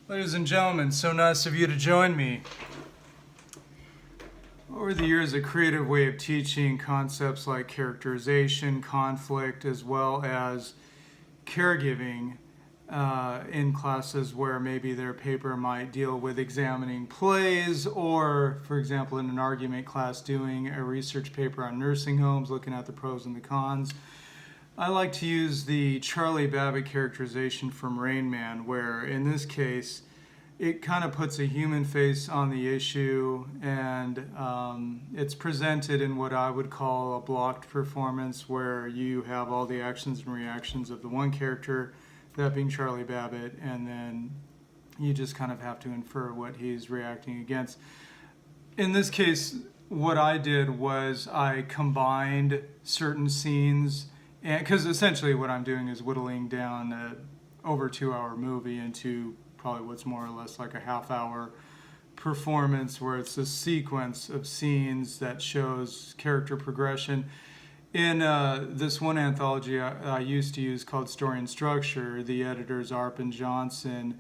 Ladies and gentlemen, so nice of you to join me. Over the years, a creative way of teaching concepts like characterization, conflict, as well as caregiving in classes where maybe their paper might deal with examining plays, or, for example, in an argument class, doing a research paper on nursing homes, looking at the pros and the cons. I like to use the Charlie Babbitt characterization from Rain Man, where in this case, it kind of puts a human face on the issue, and it's presented in what I would call a blocked performance, where you have all the actions and reactions of the one character, that being Charlie Babbitt, and then you just kind of have to infer what he's reacting against. In this case, what I did was I combined certain scenes, because essentially what I'm doing is whittling down a over 2 hour movie into probably what's more or less like a half-hour performance, where it's a sequence of scenes that shows character progression. In this one anthology I used to use called Story and Structure, the editors Arp and Johnson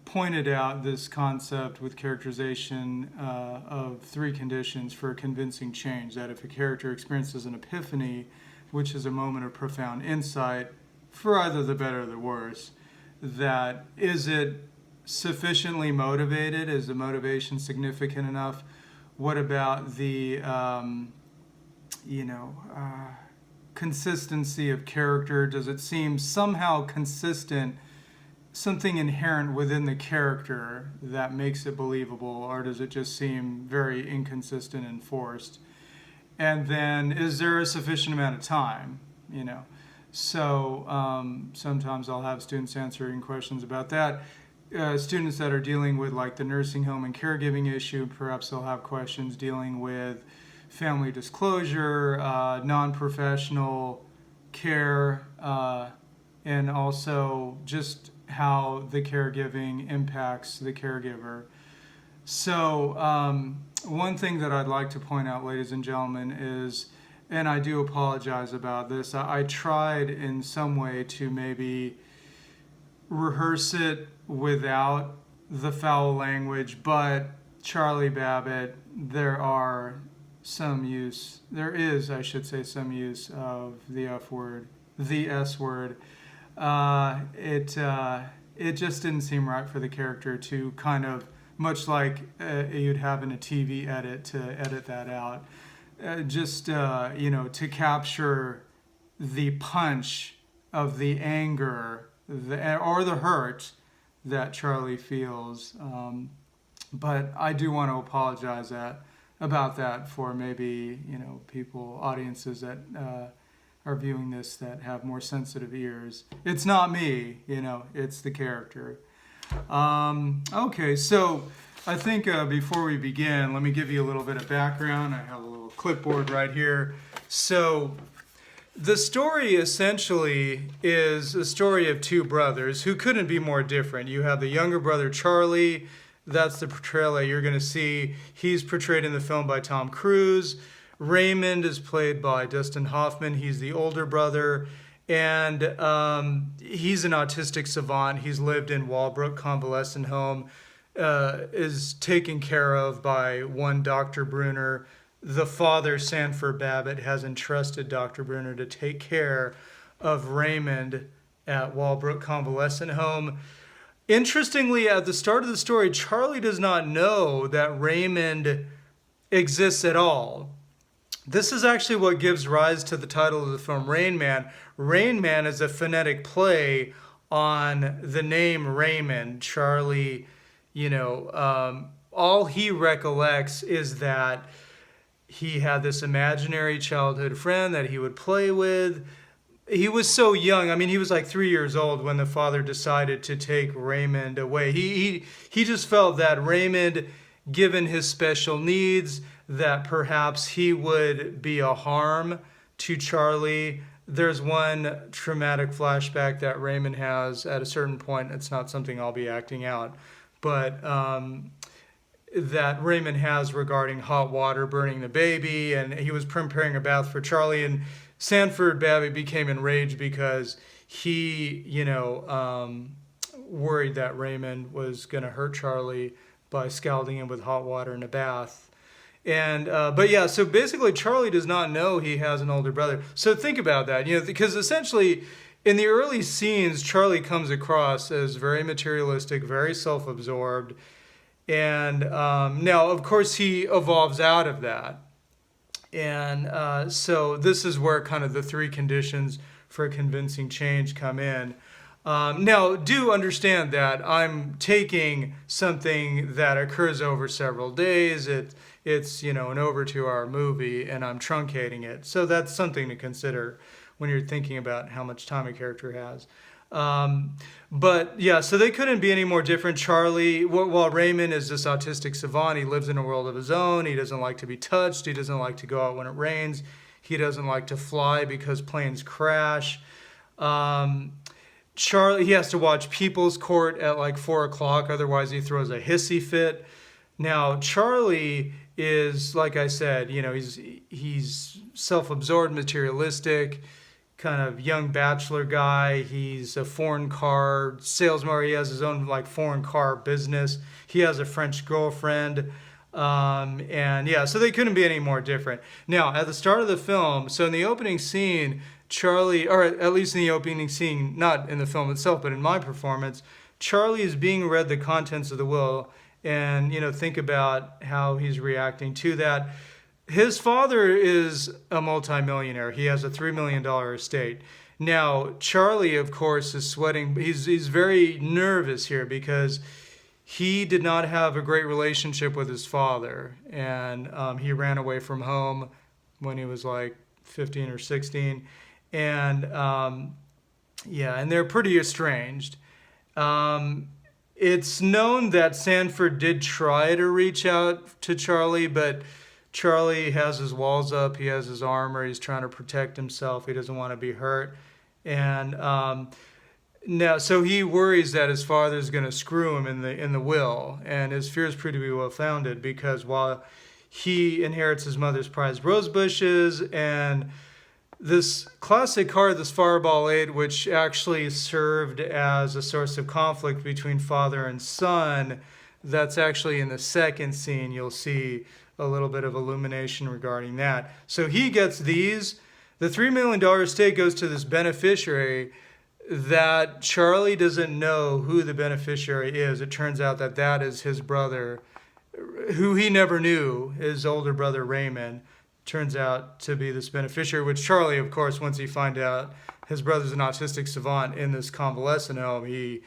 pointed out this concept with characterization of three conditions for convincing change. That if a character experiences an epiphany, which is a moment of profound insight, for either the better or the worse, that is it sufficiently motivated? Is the motivation significant enough? What about the consistency of character? Does it seem somehow consistent, something inherent within the character that makes it believable, or does it just seem very inconsistent and forced? And then, is there a sufficient amount of time? So sometimes I'll have students answering questions about that. Students that are dealing with like the nursing home and caregiving issue, perhaps they'll have questions dealing with family disclosure, non-professional care, and also just how the caregiving impacts the caregiver. So one thing that I'd like to point out, ladies and gentlemen, is, and I do apologize about this, I tried in some way to maybe rehearse it without the foul language, but Charlie Babbitt, there is, I should say, some use of the F word, the S word. It just didn't seem right for the character to kind of, much like you'd have in a TV edit, to edit that out. To capture the punch of the anger or the hurt that Charlie feels. But I do want to apologize about that for maybe, audiences that are viewing this that have more sensitive ears. It's not me, it's the character. Okay, so I think before we begin, let me give you a little bit of background. I have a little clipboard right here. So the story essentially is a story of two brothers who couldn't be more different. You have the younger brother, Charlie. That's the portrayal that you're going to see. He's portrayed in the film by Tom Cruise. Raymond is played by Dustin Hoffman. He's the older brother. And he's an autistic savant. He's lived in Walbrook Convalescent Home, is taken care of by one Dr. Bruner. The father, Sanford Babbitt, has entrusted Dr. Bruner to take care of Raymond at Walbrook Convalescent Home. Interestingly, at the start of the story, Charlie does not know that Raymond exists at all. This is actually what gives rise to the title of the film, Rain Man. Rain Man is a phonetic play on the name Raymond. Charlie, all he recollects is that he had this imaginary childhood friend that he would play with. He was so young. I mean, he was like 3 years old when the father decided to take Raymond away. He just felt that Raymond, given his special needs, that perhaps he would be a harm to Charlie. There's one traumatic flashback that Raymond has at a certain point. It's not something I'll be acting out, but that Raymond has regarding hot water burning the baby, and he was preparing a bath for Charlie, and Sanford Babbitt became enraged because he, worried that Raymond was going to hurt Charlie by scalding him with hot water in a bath. And but yeah, so basically Charlie does not know he has an older brother. So think about that, because essentially in the early scenes, Charlie comes across as very materialistic, very self-absorbed. And now, of course, he evolves out of that. And so this is where kind of the three conditions for a convincing change come in. Now, do understand that I'm taking something that occurs over several days. It's an over 2-hour movie, and I'm truncating it. So that's something to consider when you're thinking about how much time a character has. But yeah, so they couldn't be any more different. Charlie, while Raymond is this autistic savant, he lives in a world of his own. He doesn't like to be touched. He doesn't like to go out when it rains. He doesn't like to fly because planes crash. Charlie, he has to watch People's Court at like 4 o'clock, otherwise he throws a hissy fit. Now, Charlie is, like I said, he's self-absorbed, materialistic, kind of young bachelor guy. He's a foreign car salesman. He has his own like foreign car business. He has a French girlfriend. And yeah, so they couldn't be any more different. Now, at the start of the film, so in the opening scene, Charlie, or at least in the opening scene, not in the film itself, but in my performance, Charlie is being read the contents of the will, and think about how he's reacting to that. His father is a multimillionaire. He has a $3 million estate. Now, Charlie, of course, is sweating. He's very nervous here because he did not have a great relationship with his father, and he ran away from home when he was like 15 or 16. And and they're pretty estranged. It's known that Sanford did try to reach out to Charlie, but Charlie has his walls up. He has his armor. He's trying to protect himself. He doesn't want to be hurt. And now, so he worries that his father's going to screw him in the will, and his fears prove to be well founded because while he inherits his mother's prized rose bushes and this classic car, this Fireball 8, which actually served as a source of conflict between father and son, that's actually in the second scene. You'll see a little bit of illumination regarding that. So he gets these. The $3 million estate goes to this beneficiary that Charlie doesn't know who the beneficiary is. It turns out that that is his brother, who he never knew, his older brother Raymond. Turns out to be this beneficiary, which Charlie, of course, once he finds out his brother's an autistic savant in this convalescent home, he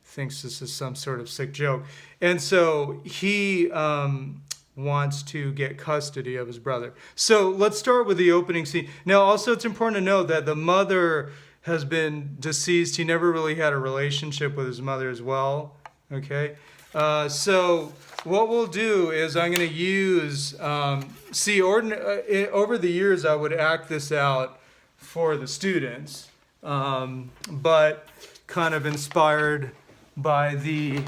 thinks this is some sort of sick joke. And so he wants to get custody of his brother. So let's start with the opening scene. Now, also, it's important to note that the mother has been deceased. He never really had a relationship with his mother as well. Okay? So what we'll do is I'm going to use, over the years I would act this out for the students, but kind of inspired by the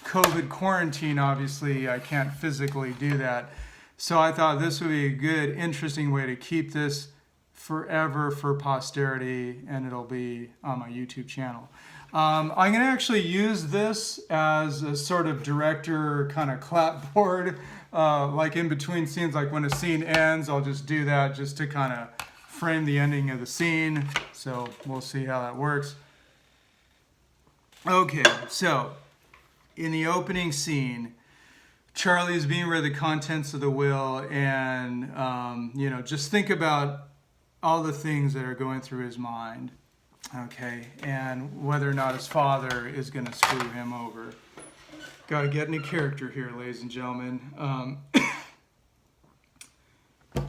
COVID quarantine, obviously I can't physically do that. So I thought this would be a good, interesting way to keep this forever for posterity, and it'll be on my YouTube channel. I'm going to actually use this as a sort of director kind of clapboard, like in between scenes, like when a scene ends, I'll just do that just to kind of frame the ending of the scene. So we'll see how that works. Okay, so in the opening scene, Charlie is being read the contents of the will, and just think about all the things that are going through his mind. Okay, and whether or not his father is going to screw him over. Got to get into character here, ladies and gentlemen.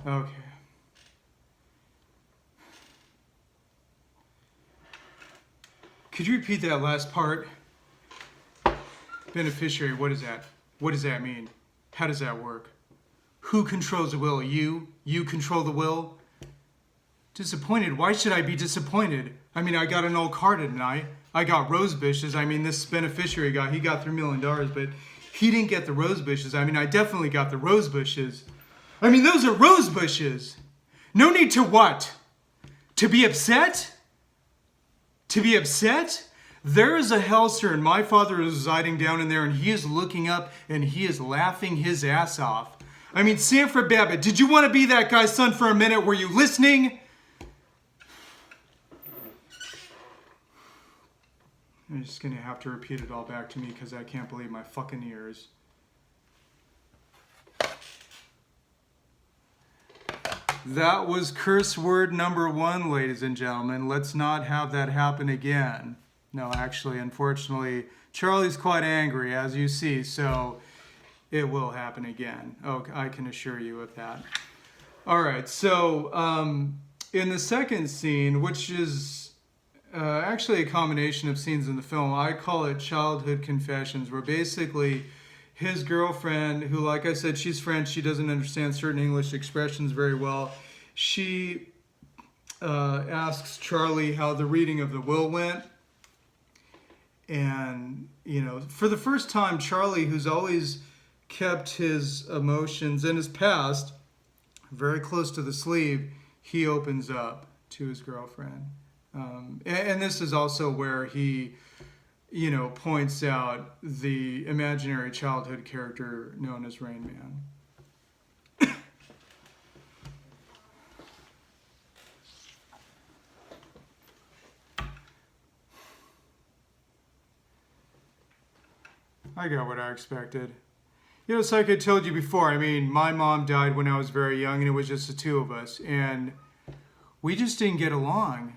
Okay. Could you repeat that last part? Beneficiary, what is that? What does that mean? How does that work? Who controls the will? You? You control the will? Disappointed? Why should I be disappointed? I mean, I got an old car tonight. I got rose bushes. I mean, this beneficiary guy, he got $3 million, but he didn't get the rose bushes. I mean, I definitely got the rose bushes. I mean, those are rose bushes. No need to what? To be upset? To be upset? There is a hell, sir, and my father is residing down in there, and he is looking up, and he is laughing his ass off. I mean, Sanford Babbitt, did you want to be that guy's son for a minute? Were you listening? I'm just going to have to repeat it all back to me because I can't believe my fucking ears. That was curse word number 1, ladies and gentlemen. Let's not have that happen again. No, actually, unfortunately, Charlie's quite angry, as you see, so it will happen again. Oh, I can assure you of that. All right, so in the second scene, which is actually a combination of scenes in the film, I call it childhood confessions, where basically his girlfriend, who, like I said, she's French, she doesn't understand certain English expressions very well, she asks Charlie how the reading of the will went. And, you know, for the first time, Charlie, who's always kept his emotions in his past very close to the sleeve, he opens up to his girlfriend. And this is also where he, you know, points out the imaginary childhood character known as Rain Man. I got what I expected. You know, it's like I told you before. I mean, my mom died when I was very young, and it was just the two of us. And we just didn't get along.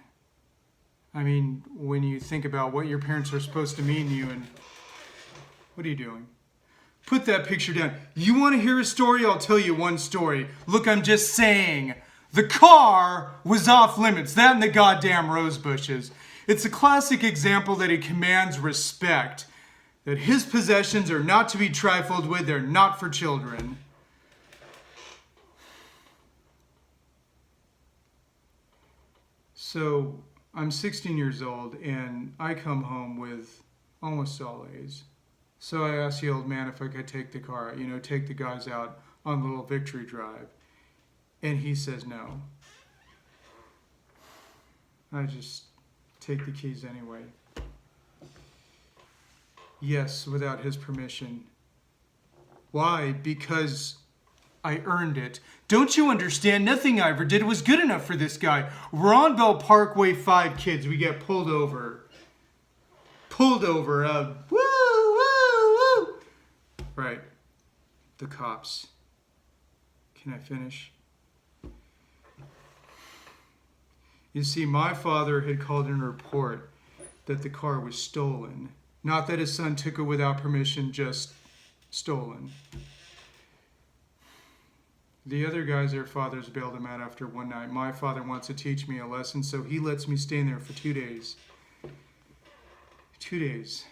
I mean, when you think about what your parents are supposed to mean to you, and what are you doing? Put that picture down. You want to hear a story? I'll tell you one story. Look, I'm just saying. The car was off limits. That and the goddamn rose bushes. It's a classic example that he commands respect. That his possessions are not to be trifled with. They're not for children. So, I'm 16 years old, and I come home with almost all A's. So I asked the old man if I could take the car, you know, take the guys out on a little victory drive. And he says no. I just take the keys anyway. Yes, without his permission. Why? Because I earned it. Don't you understand? Nothing I ever did was good enough for this guy. We're on Bell Parkway, 5 kids. We get pulled over. Pulled over. Woo, woo, woo. Right. The cops. Can I finish? You see, my father had called in a report that the car was stolen. Not that his son took it without permission, just stolen. The other guys, their fathers bailed them out after one night. My father wants to teach me a lesson, so he lets me stay in there for 2 days. 2 days.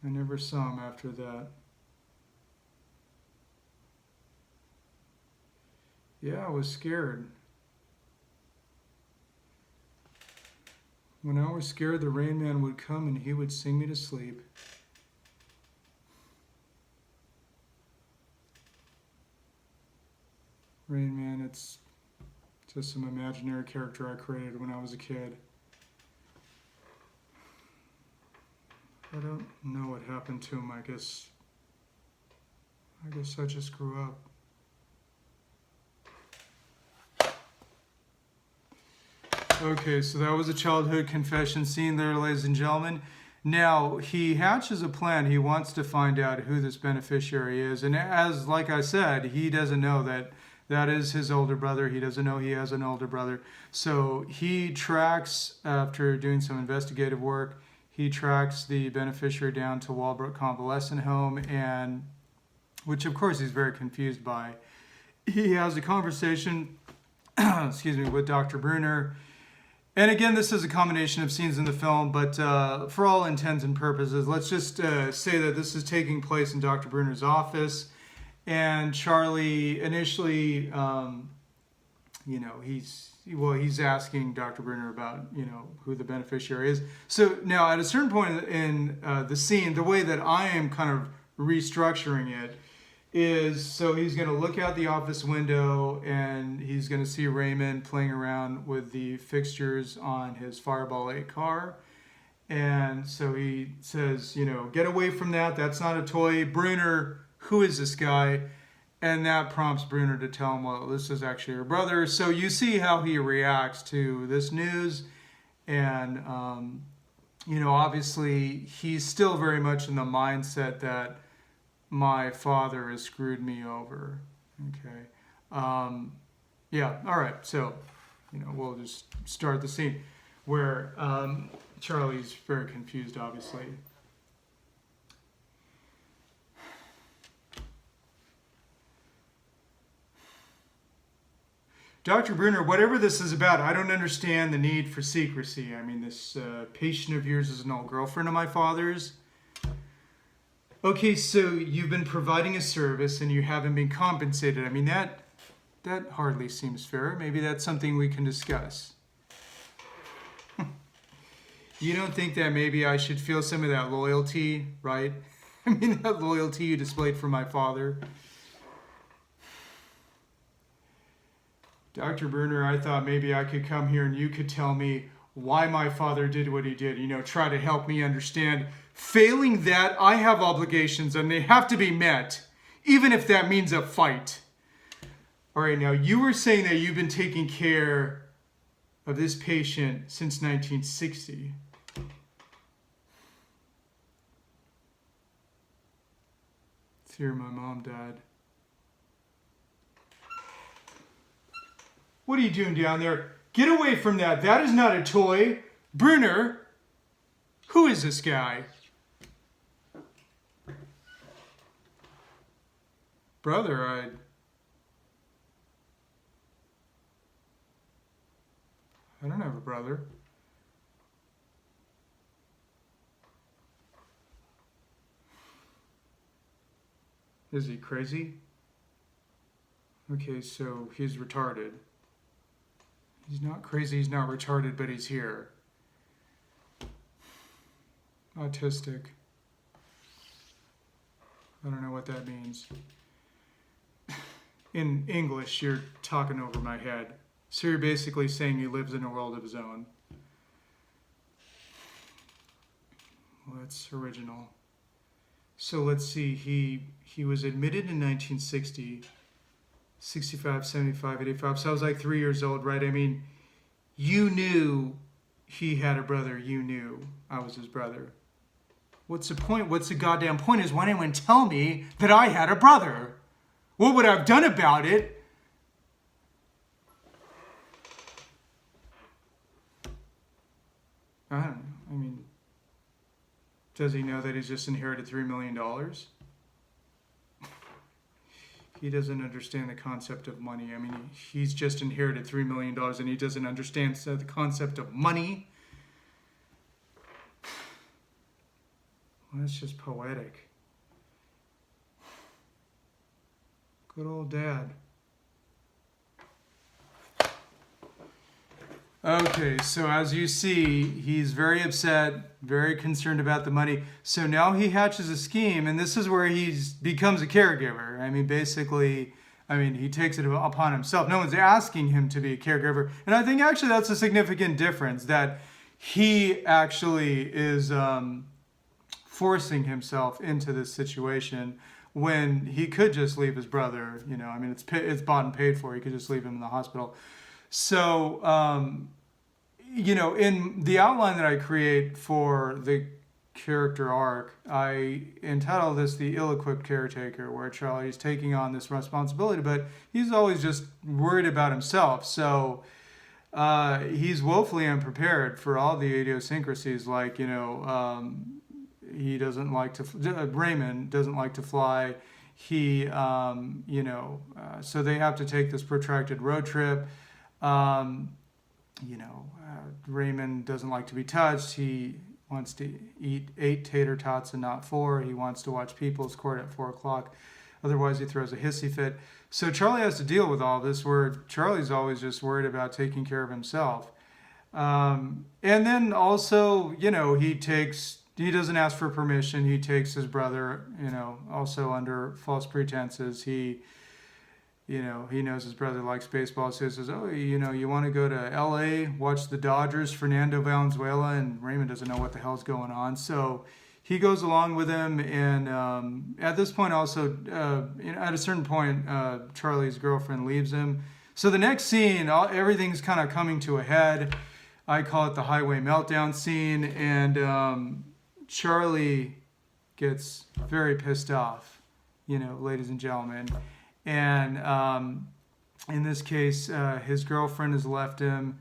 I never saw him after that. Yeah, I was scared. When I was scared, the Rain Man would come and he would sing me to sleep. Rain Man, it's just some imaginary character I created when I was a kid. I don't know what happened to him. I guess I just grew up. Okay, so that was a childhood confession scene there, ladies and gentlemen. Now, he hatches a plan. He wants to find out who this beneficiary is. And as, like I said, he doesn't know that that is his older brother. He doesn't know he has an older brother. So he tracks, after doing some investigative work, he tracks the beneficiary down to Walbrook Convalescent Home, and which, of course, he's very confused by. He has a conversation, with Dr. Bruner. And again, this is a combination of scenes in the film, but for all intents and purposes, let's just say that this is taking place in Dr. Bruner's office. And Charlie initially, he's asking Dr. Bruner about, who the beneficiary is. So now at a certain point in the scene, the way that I am kind of restructuring it is so he's going to look out the office window and he's going to see Raymond playing around with the fixtures on his Fireball 8 car. And so he says, get away from that. That's not a toy. Bruner, who is this guy? And that prompts Bruner to tell him, well, this is actually your brother. So you see how he reacts to this news. And, obviously he's still very much in the mindset that my father has screwed me over. Okay. Yeah. All right. So, we'll just start the scene where Charlie's very confused, obviously. Dr. Bruner, whatever this is about, I don't understand the need for secrecy. I mean, this patient of yours is an old girlfriend of my father's. Okay, so you've been providing a service and you haven't been compensated. I mean, that hardly seems fair. Maybe that's something we can discuss. You don't think that maybe I should feel some of that loyalty, right? I mean, that loyalty you displayed for my father. Dr. Bruner, I thought maybe I could come here and you could tell me why my father did what he did. Try to help me understand. Failing that, I have obligations and they have to be met, even if that means a fight. All right, now you were saying that you've been taking care of this patient since 1960. It's here my mom died. What are you doing down there? Get away from that. That is not a toy. Bruner, who is this guy? Brother, I don't have a brother. Is he crazy? Okay, so he's retarded. He's not crazy, he's not retarded, but he's here. Autistic. I don't know what that means. In English, you're talking over my head. So you're basically saying he lives in a world of his own. Well, that's original. So let's see, he was admitted in 1960, 65, 75, 85. So I was like 3 years old, right? I mean, you knew he had a brother. You knew I was his brother. What's the point? What's the goddamn point is why anyone tell me that I had a brother? What would I have done about it? I don't know. I mean, does he know that he's just inherited $3 million? He doesn't understand the concept of money. I mean, he's just inherited $3 million and he doesn't understand the concept of money. Well, that's just poetic. Good old dad. Okay, so as you see, he's very upset, very concerned about the money. So now he hatches a scheme, and this is where he becomes a caregiver. I mean, basically, he takes it upon himself. No one's asking him to be a caregiver. And I think actually that's a significant difference, that he actually is forcing himself into this situation when he could just leave his brother. It's bought and paid for. He could just leave him in the hospital. So, in the outline that I create for the character arc, I entitle this The Ill-Equipped Caretaker, where Charlie's taking on this responsibility, but he's always just worried about himself. So he's woefully unprepared for all the idiosyncrasies, like, he doesn't like to, Raymond doesn't like to fly. He, so they have to take this protracted road trip. Raymond doesn't like to be touched. He wants to eat 8 tater tots and not 4. He wants to watch People's Court at 4 o'clock. Otherwise, he throws a hissy fit. So Charlie has to deal with all this, where Charlie's always just worried about taking care of himself. And then also, he takes he doesn't ask for permission. He takes his brother, also under false pretenses. He knows his brother likes baseball, so he says, oh, you want to go to L.A., watch the Dodgers, Fernando Valenzuela, and Raymond doesn't know what the hell's going on. So he goes along with him, and at this point also, at a certain point, Charlie's girlfriend leaves him. So the next scene, everything's kind of coming to a head. I call it the highway meltdown scene, and Charlie gets very pissed off, ladies and gentlemen. And in this case, his girlfriend has left him.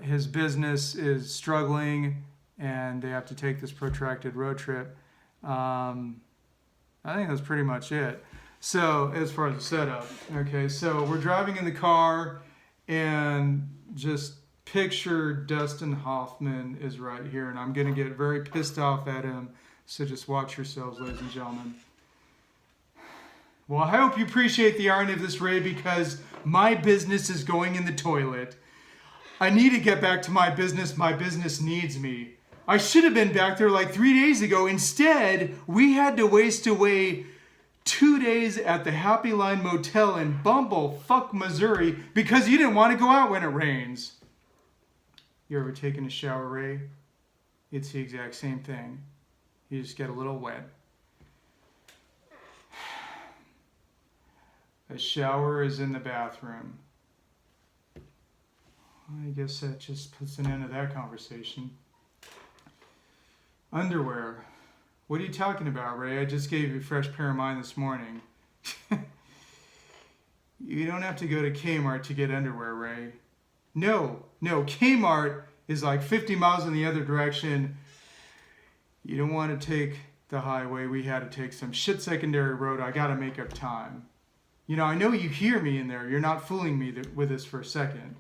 His business is struggling, and they have to take this protracted road trip. I think that's pretty much it. So as far as the setup, okay, so we're driving in the car, and just picture Dustin Hoffman is right here, and I'm going to get very pissed off at him. So just watch yourselves, ladies and gentlemen. Well, I hope you appreciate the irony of this, Ray, because my business is going in the toilet. I need to get back to my business. My business needs me. I should have been back there like 3 days ago. Instead, we had to waste away 2 days at the Happy Line Motel in Bumblefuck, Missouri, because you didn't want to go out when it rains. You ever taken a shower, Ray? It's the exact same thing. You just get a little wet. A shower is in the bathroom. I guess that just puts an end to that conversation. Underwear. What are you talking about, Ray? I just gave you a fresh pair of mine this morning. You don't have to go to Kmart to get underwear, Ray. No, Kmart is like 50 miles in the other direction. You don't want to take the highway. We had to take some shit secondary road. I got to make up time. I know you hear me in there. You're not fooling me with this for a second.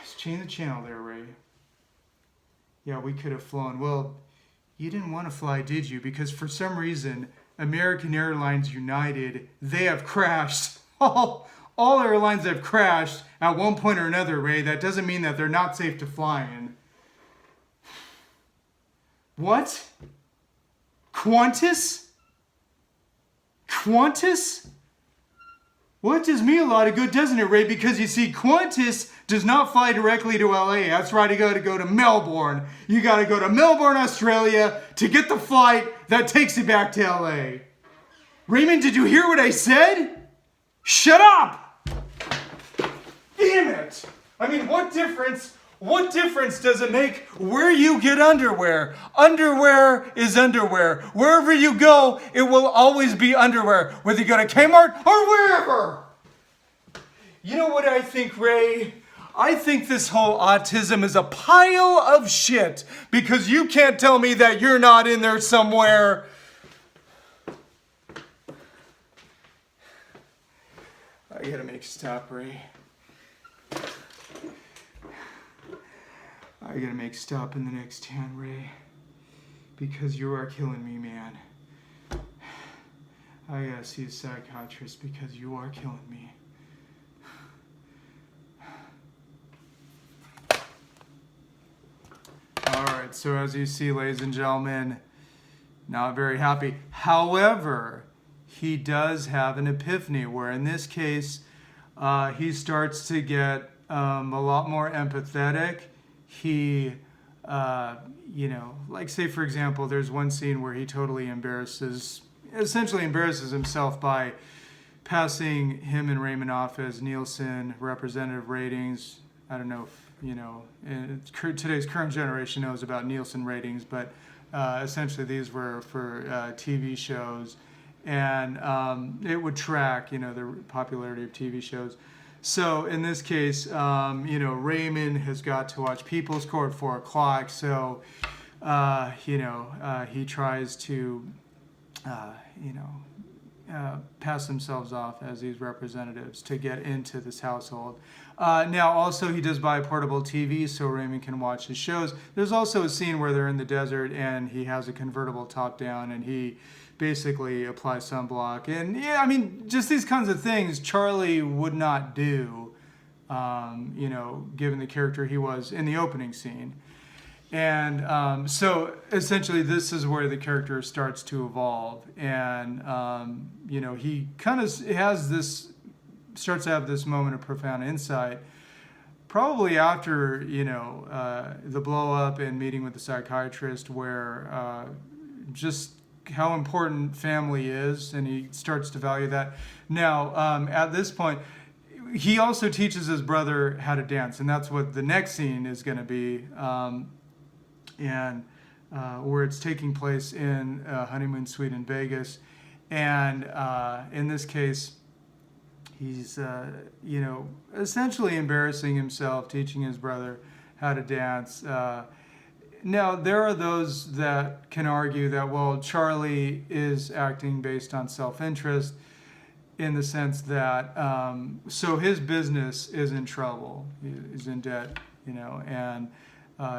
Just change the channel there, Ray. Yeah, we could have flown. Well, you didn't want to fly, did you? Because for some reason, American Airlines United, they have crashed. All airlines have crashed at one point or another, Ray. That doesn't mean that they're not safe to fly in. What? Qantas? Well, it does me a lot of good, doesn't it, Ray? Because you see, Qantas does not fly directly to LA. That's right, you got to go to Melbourne. You got to go to Melbourne, Australia to get the flight that takes you back to LA. Raymond, did you hear what I said? Shut up! Damn it! I mean, what difference does it make where you get underwear? Underwear is underwear. Wherever you go, it will always be underwear, whether you go to Kmart or wherever. You know what I think, Ray? I think this whole autism is a pile of shit because you can't tell me that you're not in there somewhere. I gotta make a stop, Ray. I gotta make a stop in the next town, Ray. Because you are killing me, man. I gotta see a psychiatrist because you are killing me. Alright, so as you see, ladies and gentlemen, not very happy. However, he does have an epiphany where in this case, he starts to get a lot more empathetic. He, like say for example, there's one scene where he totally essentially embarrasses himself by passing him and Raymond off as Nielsen representative ratings. I don't know if, today's current generation knows about Nielsen ratings, but essentially these were for TV shows. And it would track, the popularity of TV shows. So in this case, Raymond has got to watch People's Court at 4 o'clock. So, he tries to, pass themselves off as these representatives to get into this household. Now, also, he does buy a portable TV so Raymond can watch his shows. There's also a scene where they're in the desert and he has a convertible top down and he basically applies sunblock. And, yeah, I mean, just these kinds of things Charlie would not do, given the character he was in the opening scene. And so essentially, this is where the character starts to evolve, and he kind of has this, starts to have this moment of profound insight, probably after the blow up and meeting with the psychiatrist, where just how important family is, and he starts to value that. Now, at this point, he also teaches his brother how to dance, and that's what the next scene is going to be. And where it's taking place in a honeymoon suite in Vegas. And in this case, he's, essentially embarrassing himself, teaching his brother how to dance. Now, there are those that can argue that, well, Charlie is acting based on self-interest in the sense that, so his business is in trouble. He's in debt, and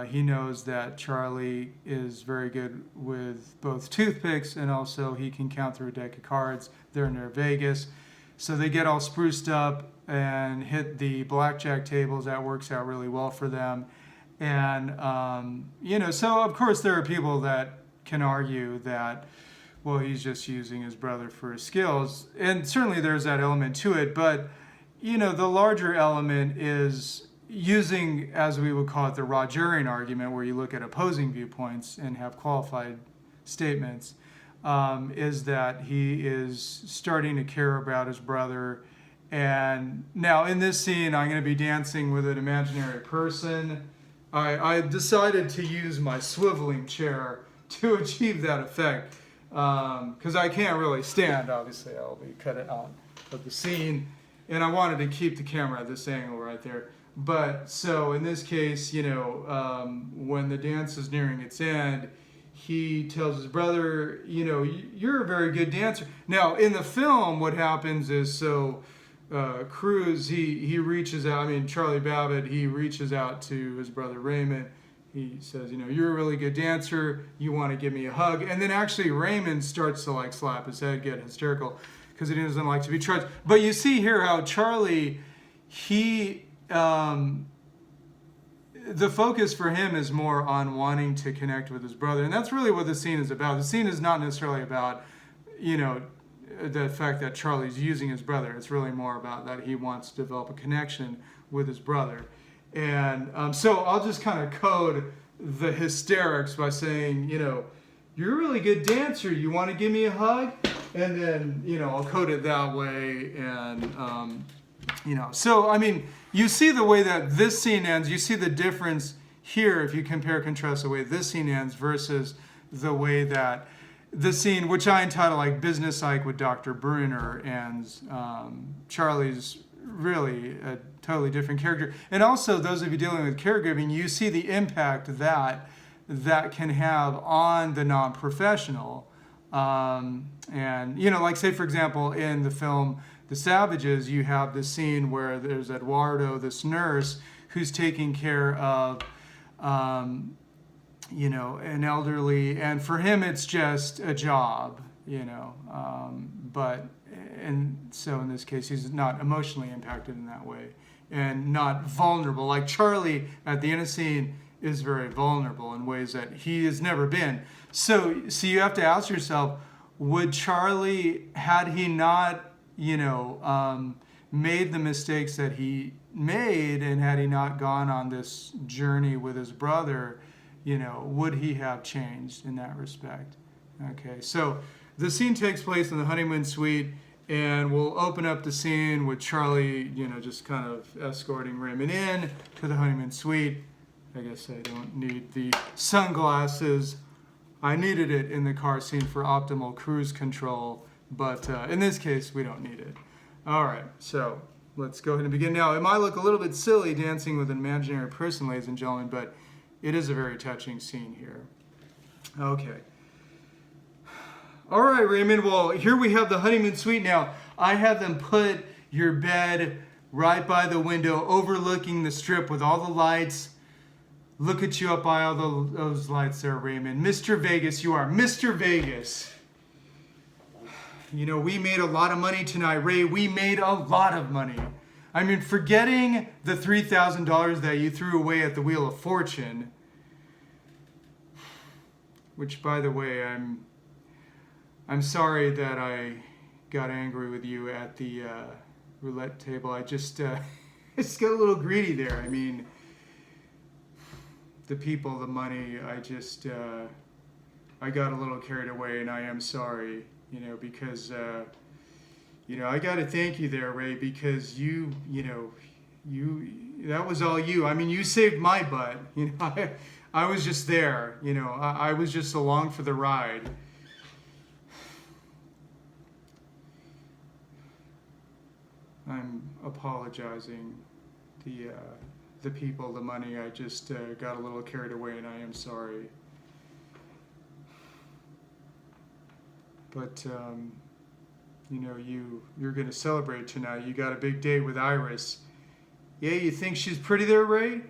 he knows that Charlie is very good with both toothpicks, and also he can count through a deck of cards. They're near Vegas. So they get all spruced up and hit the blackjack tables. That works out really well for them. And, so of course there are people that can argue that, well, he's just using his brother for his skills. And certainly there's that element to it. But, the larger element is using, as we would call it, the Rogerian argument, where you look at opposing viewpoints and have qualified statements, is that he is starting to care about his brother. And now in this scene, I'm going to be dancing with an imaginary person. I decided to use my swiveling chair to achieve that effect, because I can't really stand. Obviously, I'll be cut out of the scene, and I wanted to keep the camera at this angle right there. But so in this case, when the dance is nearing its end, he tells his brother, you're a very good dancer. Now, in the film, what happens is, Cruz, he reaches out, Charlie Babbitt, he reaches out to his brother Raymond. He says, you're a really good dancer. You want to give me a hug. And then actually Raymond starts to slap his head, get hysterical, because he doesn't like to be trudged. But you see here how Charlie, the focus for him is more on wanting to connect with his brother. And that's really what the scene is about. The scene is not necessarily about, the fact that Charlie's using his brother. It's really more about that he wants to develop a connection with his brother. And so I'll just kind of code the hysterics by saying, you're a really good dancer. You want to give me a hug? And then, I'll code it that way. And, you see the way that this scene ends. You see the difference here if you compare contrast the way this scene ends versus the way that the scene, which I entitle Business Psych with Dr. Bruner, ends. Charlie's really a totally different character. And also, those of you dealing with caregiving, you see the impact that can have on the non-professional. Say, for example, in the film The Savages, you have this scene where there's Eduardo, this nurse, who's taking care of, an elderly, and for him it's just a job, so in this case he's not emotionally impacted in that way and not vulnerable. Like Charlie at the end of the scene is very vulnerable in ways that he has never been. So you have to ask yourself, would Charlie, had he not made the mistakes that he made, and had he not gone on this journey with his brother, would he have changed in that respect? Okay, so the scene takes place in the honeymoon suite, and we'll open up the scene with Charlie, just kind of escorting Raymond in to the honeymoon suite. I guess I don't need the sunglasses. I needed it in the car scene for optimal cruise control, but in this case, we don't need it. All right, so let's go ahead and begin. Now, it might look a little bit silly dancing with an imaginary person, ladies and gentlemen, but it is a very touching scene here. Okay. All right, Raymond. Well, here we have the honeymoon suite. Now, I had them put your bed right by the window, overlooking the strip with all the lights. Look at you up by all those lights there, Raymond. Mr. Vegas, you are Mr. Vegas. We made a lot of money tonight, Ray. We made a lot of money. Forgetting the $3,000 that you threw away at the Wheel of Fortune, which, by the way, I'm sorry that I got angry with you at the roulette table. I just I just got a little greedy there. I mean, the people, the money. I got a little carried away, and I am sorry. Because I got to thank you there, Ray, because you that was all you. I mean, you saved my butt. I was just there. I was just along for the ride. I'm apologizing. The people, the money. I just got a little carried away, and I am sorry. But you're going to celebrate tonight. You got a big date with Iris. Yeah, you think she's pretty there, Ray?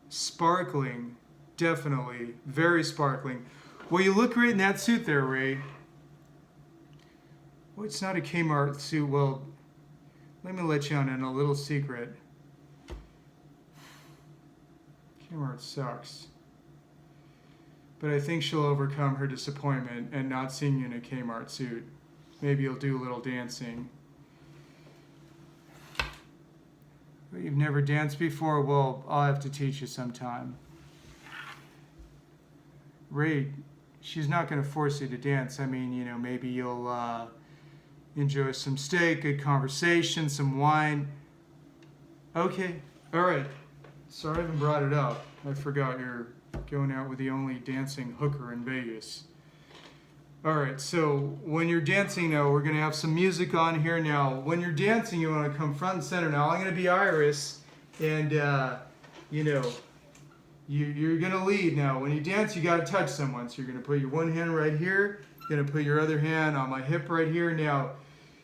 Sparkling, definitely, very sparkling. Well, you look great in that suit there, Ray. Well, it's not a Kmart suit. Well, let me let you on in a little secret. Kmart sucks. But I think she'll overcome her disappointment and not seeing you in a Kmart suit. Maybe you'll do a little dancing. But you've never danced before? Well, I'll have to teach you sometime. Ray, she's not going to force you to dance. I mean, maybe you'll enjoy some steak, good conversation, some wine. Okay, all right. Sorry I haven't brought it up. I forgot you're going out with the only dancing hooker in Vegas. All right, so when you're dancing now, we're going to have some music on here now. When you're dancing, you want to come front and center. Now, I'm going to be Iris, and, you're going to lead. Now, when you dance, you got to touch someone. So you're going to put your one hand right here. You're going to put your other hand on my hip right here. Now,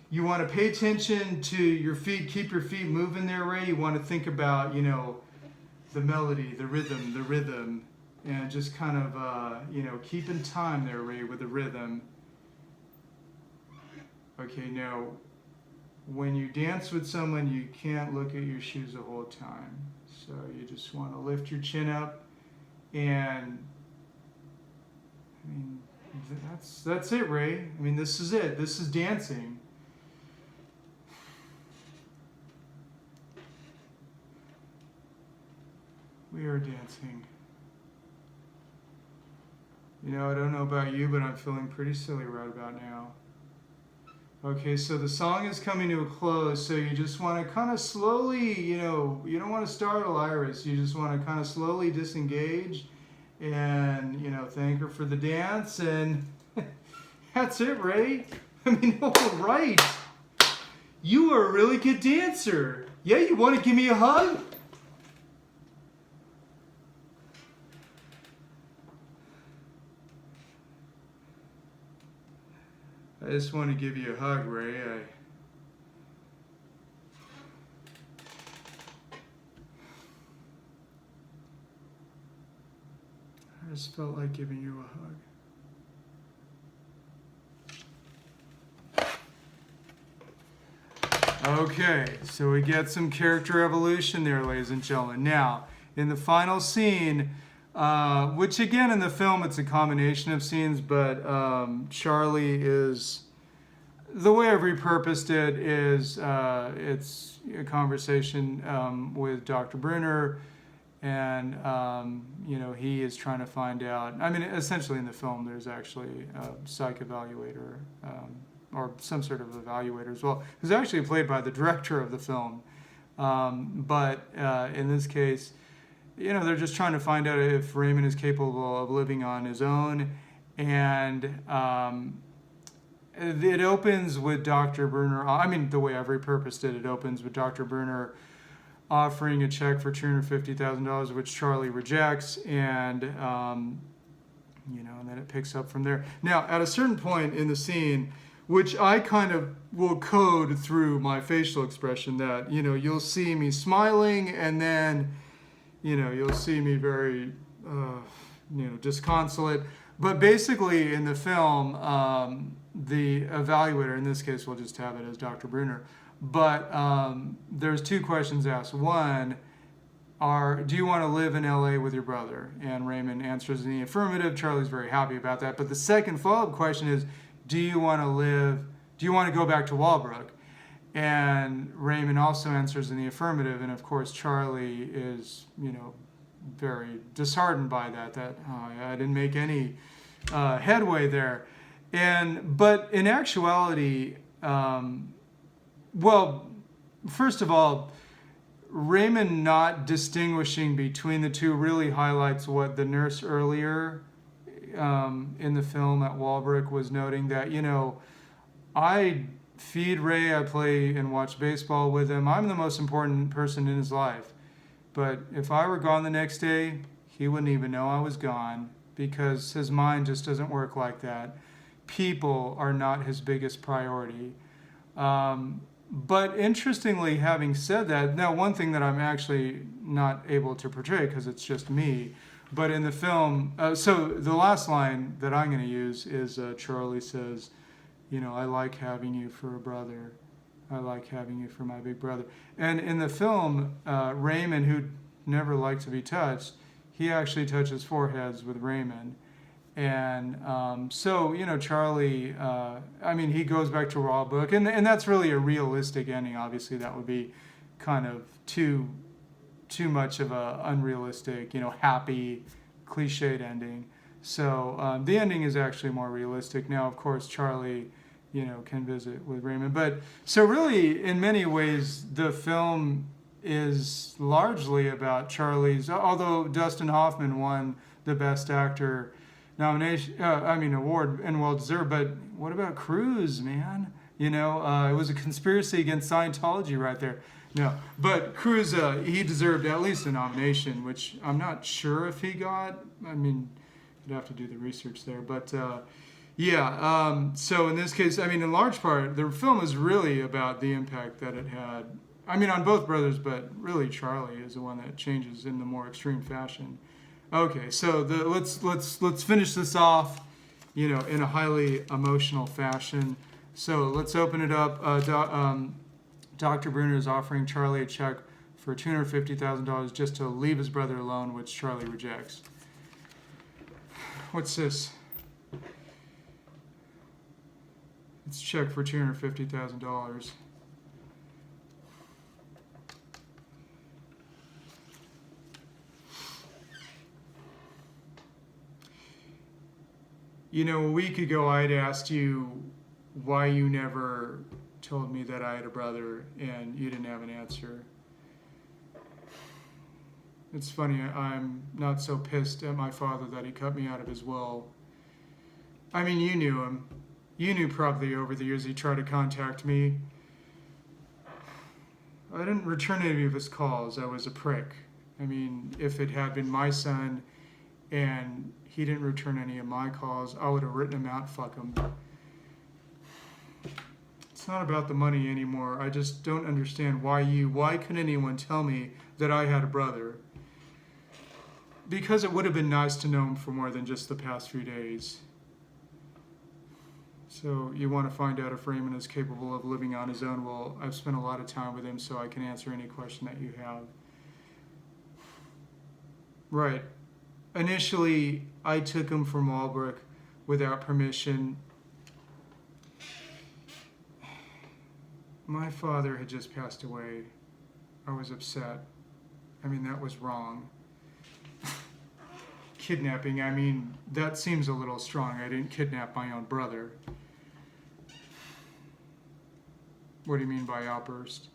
you want to pay attention to your feet. Keep your feet moving there, Ray. You want to think about, the melody, the rhythm. And just kind of, keep in time there, Ray, with the rhythm. Okay, now, when you dance with someone, you can't look at your shoes the whole time. So you just want to lift your chin up, and, I mean, that's it, Ray. I mean, this is it. This is dancing. We are dancing. I don't know about you, but I'm feeling pretty silly right about now. Okay, so the song is coming to a close, so you just want to kind of slowly, you don't want to startle Iris. You just want to kind of slowly disengage and, thank her for the dance, and that's it, Ray. I mean, all right. You are a really good dancer. Yeah, you want to give me a hug? I just want to give you a hug, Ray. I just felt like giving you a hug. Okay, so we get some character evolution there, ladies and gentlemen. Now, in the final scene, which again in the film it's a combination of scenes, but Charlie is, the way I've repurposed it is it's a conversation with Dr. Brunner, and he is trying to find out. I mean, essentially in the film there's actually a psych evaluator or some sort of evaluator as well, who's actually played by the director of the film, but in this case, they're just trying to find out if Raymond is capable of living on his own. And it opens with Dr. Brunner. I mean, the way I've repurposed it, it opens with Dr. Brunner offering a check for $250,000, which Charlie rejects. And, and then it picks up from there. Now, at a certain point in the scene, which I kind of will code through my facial expression, that, you'll see me smiling, and then you'll see me very, disconsolate. But basically, in the film, the evaluator, in this case, we'll just have it as Dr. Brunner. But there's two questions asked. One, do you want to live in LA with your brother? And Raymond answers in the affirmative. Charlie's very happy about that. But the second follow-up question is, do you want to go back to Walbrook? And Raymond also answers in the affirmative. And of course, Charlie is, very disheartened by that I didn't make any headway there. But in actuality, first of all, Raymond not distinguishing between the two really highlights what the nurse earlier in the film at Walbrook was noting, that, I feed Ray, I play and watch baseball with him. I'm the most important person in his life. But if I were gone the next day, he wouldn't even know I was gone, because his mind just doesn't work like that. People are not his biggest priority. But interestingly, having said that, now one thing that I'm actually not able to portray because it's just me, but in the film, so the last line that I'm going to use is Charlie says, I like having you for a brother. I like having you for my big brother. And in the film, Raymond, who never liked to be touched, he actually touches foreheads with Raymond. And Charlie, he goes back to Walbrook, and that's really a realistic ending. Obviously, that would be kind of too much of a unrealistic, happy, cliched ending. So the ending is actually more realistic. Now, of course, Charlie, can visit with Raymond. But so really, in many ways, the film is largely about Charlie's, although Dustin Hoffman won the Best Actor award, and well deserved. But what about Cruise, man? It was a conspiracy against Scientology right there. No, but Cruise, he deserved at least a nomination, which I'm not sure if he got. You'd have to do the research there. But so in this case, in large part, the film is really about the impact that it had. On both brothers, but really Charlie is the one that changes in the more extreme fashion. Okay, so let's finish this off, in a highly emotional fashion. So let's open it up. Dr. Bruner is offering Charlie a check for $250,000 just to leave his brother alone, which Charlie rejects. What's this? It's a check for $250,000. A week ago I had asked you why you never told me that I had a brother, and you didn't have an answer. It's funny, I'm not so pissed at my father that he cut me out of his will. You knew him. You knew probably over the years he tried to contact me. I didn't return any of his calls. I was a prick. If it had been my son and he didn't return any of my calls, I would have written him out, fuck him. It's not about the money anymore. I just don't understand why couldn't anyone tell me that I had a brother? Because it would have been nice to know him for more than just the past few days. So you want to find out if Raymond is capable of living on his own? Well, I've spent a lot of time with him, so I can answer any question that you have. Right. Initially, I took him from Walbrook without permission. My father had just passed away. I was upset. That was wrong. Kidnapping, that seems a little strong. I didn't kidnap my own brother. What do you mean by outburst?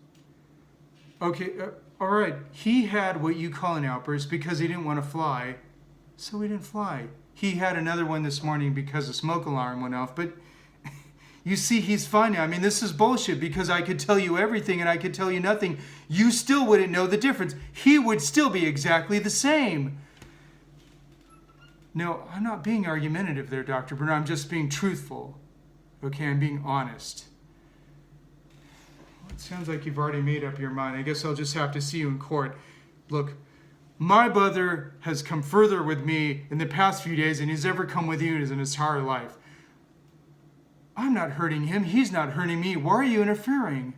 Okay, all right. He had what you call an outburst because he didn't want to fly, so he didn't fly. He had another one this morning because the smoke alarm went off, but you see, he's fine now. This is bullshit because I could tell you everything and I could tell you nothing. You still wouldn't know the difference. He would still be exactly the same. No, I'm not being argumentative there, Dr. Bruner. I'm just being truthful. Okay, I'm being honest. It sounds like you've already made up your mind. I guess I'll just have to see you in court. Look, my brother has come further with me in the past few days than he's ever come with you in his entire life. I'm not hurting him. He's not hurting me. Why are you interfering?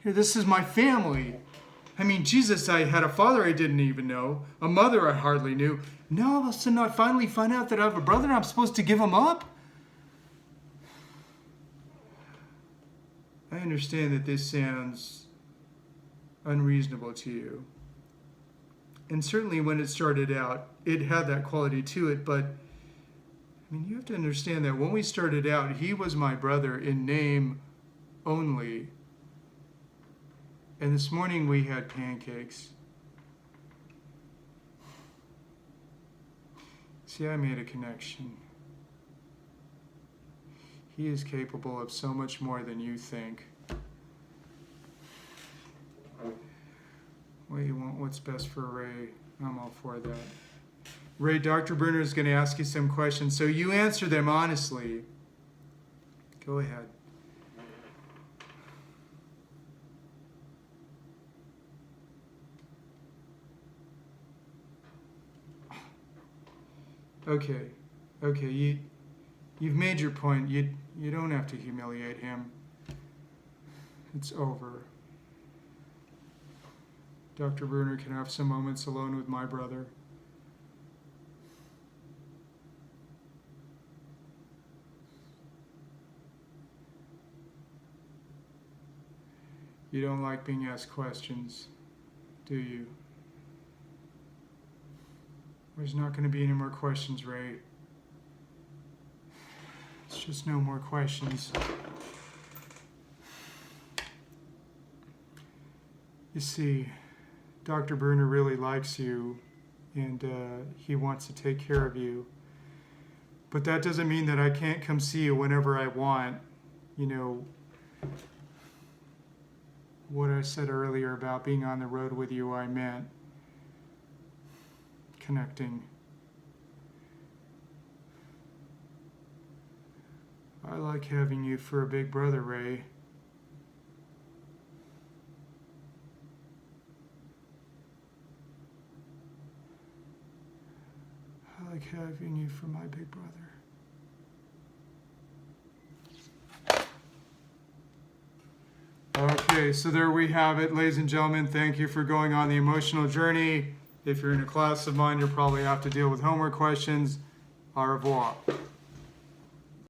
Here, this is my family. I mean, Jesus, I had a father I didn't even know, a mother I hardly knew. Now all of a sudden I finally find out that I have a brother and I'm supposed to give him up? I understand that this sounds unreasonable to you. And certainly when it started out, it had that quality to it. But, I mean, you have to understand that when we started out, he was my brother in name only. And this morning we had pancakes. See, I made a connection. He is capable of so much more than you think. Well, you want what's best for Ray. I'm all for that. Ray, Dr. Bruner is going to ask you some questions, so you answer them honestly. Go ahead. Okay, you've made your point. You don't have to humiliate him. It's over. Dr. Bruner can have some moments alone with my brother. You don't like being asked questions, do you? There's not going to be any more questions, Ray. It's just no more questions. You see, Dr. Bruner really likes you, and he wants to take care of you. But that doesn't mean that I can't come see you whenever I want. You know, what I said earlier about being on the road with you, I meant connecting. I like having you for a big brother, Ray. I like having you for my big brother. Okay, so there we have it, ladies and gentlemen. Thank you for going on the emotional journey. If you're in a class of mine, you'll probably have to deal with homework questions. Au revoir.